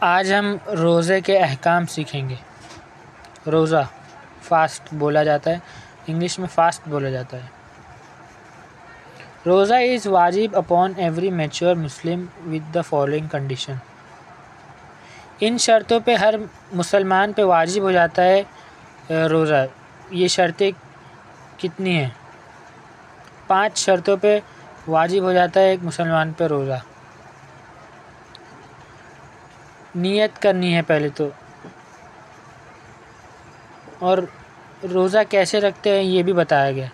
आज हम रोज़े के अहकाम सीखेंगे। रोज़ा फास्ट बोला जाता है, इंग्लिश में फास्ट बोला जाता है। रोज़ा इज़ वाजिब upon every mature Muslim with the following condition. इन शर्तों पे हर मुसलमान पे वाजिब हो जाता है रोज़ा। ये शर्तें कितनी हैं? 5 शर्तों पे वाजिब हो जाता है एक मुसलमान पे रोज़ा। नियत करनी है पहले तो, और रोज़ा कैसे रखते हैं ये भी बताया गया।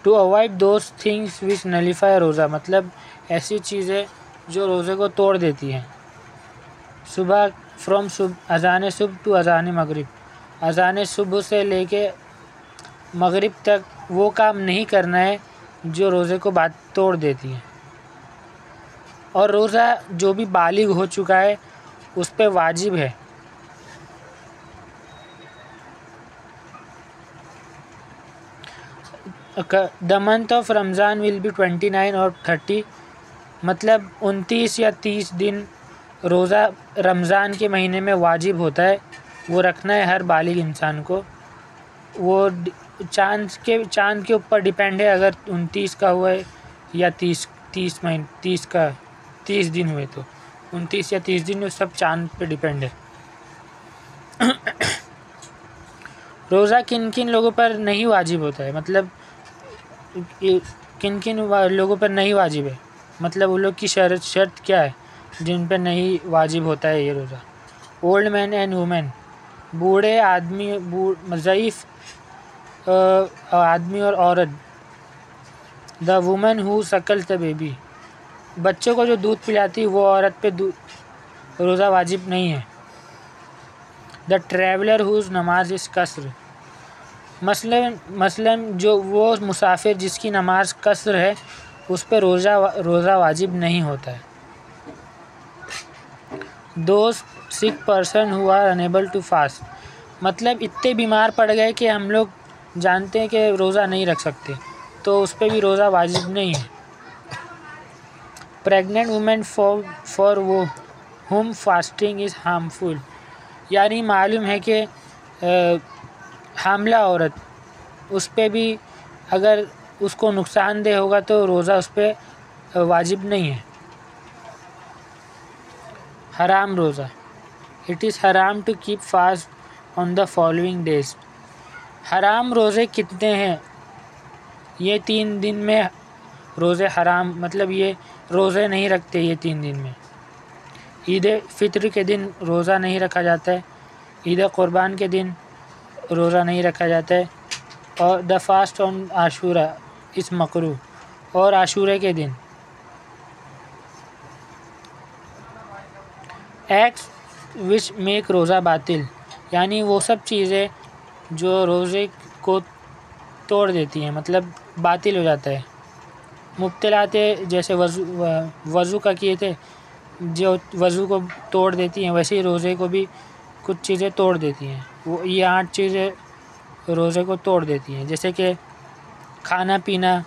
To avoid those things which nullify roza, मतलब ऐसी चीज़ें जो रोज़े को तोड़ देती हैं। सुबह फ्रॉम अज़ान सुबह टू अज़ान मगरिब, अज़ान सुबह से लेके मगरिब तक वो काम नहीं करना है जो रोज़े को बात तोड़ देती हैं। और रोज़ा जो भी बालिग हो चुका है उस पे वाजिब है। The month of Ramzan will be 29 और 30, मतलब 29 या 30 दिन रोज़ा रमज़ान के महीने में वाजिब होता है। वो रखना है हर बालिग इंसान को। वो चांद के ऊपर डिपेंड है, अगर 29 का हुआ है या 30 दिन हुए तो 29 या 30 दिन, सब चांद पे डिपेंड है। रोज़ा किन किन लोगों पर नहीं वाजिब होता है, मतलब किन किन लोगों पर नहीं वाजिब है, मतलब वो लोग की शर्त क्या है जिन पर नहीं वाजिब होता है ये रोज़ा। ओल्ड मैन एंड वुमेन, बूढ़े आदमी, ज़ईफ़ आदमी और औरत। द वुमन हु सकल द बेबी, बच्चों को जो दूध पिलाती वो औरत पे रोज़ा वाजिब नहीं है। द ट्रैवलर हुज़ नमाज इस कसर, मसलन जो वो मुसाफिर जिसकी नमाज कसर है उस पर रोज़ा वाजिब नहीं होता है। Those sick person who are unable to fast, मतलब इतने बीमार पड़ गए कि हम लोग जानते हैं कि रोज़ा नहीं रख सकते, तो उस पर भी रोज़ा वाजिब नहीं है। प्रेग्नेंट वुमेन फॉर वो हुम फास्टिंग इज़ हार्मफुल, यानी मालूम है कि हामला औरत, उस पर भी अगर उसको नुकसानदेह होगा तो रोज़ा उस पर वाजिब नहीं है। हराम रोज़ा, it is haram to keep fast on the following days. हराम रोज़े कितने हैं? ये 3 दिन में रोज़े हराम, मतलब ये रोज़े नहीं रखते ये 3 दिन में। ईद फित्र के दिन रोज़ा नहीं रखा जाता है, ईद क़ुरबान के दिन रोज़ा नहीं रखा जाता है, और द फास्ट ऑन आशूरा इस मकरू, और आशूरे के दिन। एक्ट्स विच मेक रोज़ा बातिल, यानी वो सब चीज़ें जो रोज़े को तोड़ देती हैं, मतलब बातिल हो जाता है। मुब्तिलाते, जैसे वज़ू का किए थे, जो वज़ू को तोड़ देती हैं, वैसे ही रोज़े को भी कुछ चीज़ें तोड़ देती हैं। वो ये 8 चीज़ें रोज़े को तोड़ देती हैं, जैसे कि खाना पीना,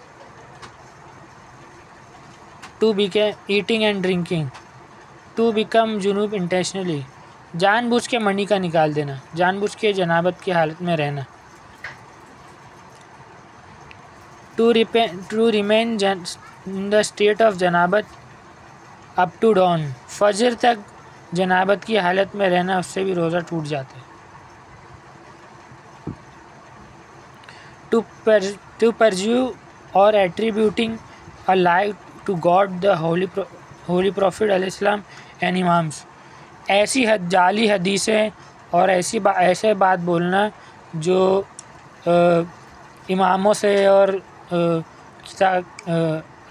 to become eating and drinking, to become जुनूब इंटेंशनली, जानबूझ के मनी का निकाल देना, जानबूझ के जनाबत की हालत में रहना। To remain in the state of जनाबत अप टू डॉन, फजर तक जनाबत की हालत में रहना, उससे भी रोज़ा टूट जाता है। टू परज्यू और attributing a lie to God the holy prophet alaihissalam and imams, ऐसी जाली हदीसें और ऐसे बात बोलना जो इमामों से और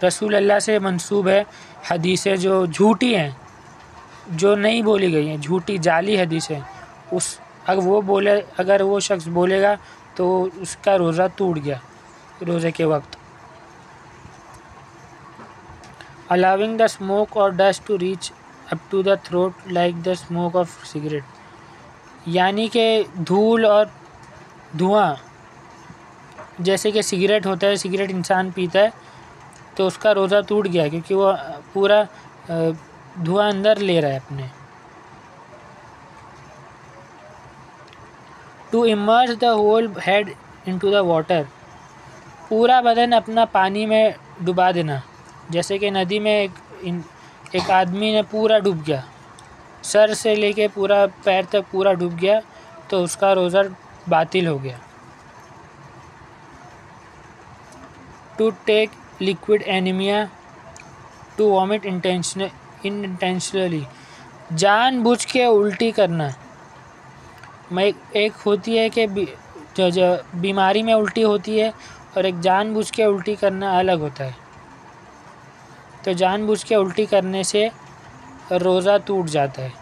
रसूल अल्लाह से मंसूब है, हदीसें जो झूठी हैं, जो नहीं बोली गई हैं, झूठी जाली हदीसें, अगर वो शख्स बोलेगा तो उसका रोज़ा टूट गया रोज़े के वक्त। अलाउिंग द स्मोक और dust to reach up to the throat like the smoke of cigarette, यानी कि धूल और धुआं, जैसे कि सिगरेट होता है, सिगरेट इंसान पीता है तो उसका रोज़ा टूट गया, क्योंकि वो पूरा धुआं अंदर ले रहा है अपने। To emerge the whole head into the water, पूरा बदन अपना पानी में डुबा देना। जैसे कि नदी में एक आदमी ने पूरा डूब गया, सर से लेके पूरा पैर तक पूरा डूब गया, तो उसका रोज़ा बातिल हो गया। To take liquid anaemia, to vomit intentionally, जानबूझ के उल्टी करना। एक होती है कि जो बीमारी में उल्टी होती है, और एक जानबूझ के उल्टी करना अलग होता है। तो जानबूझ के उल्टी करने से रोज़ा टूट जाता है।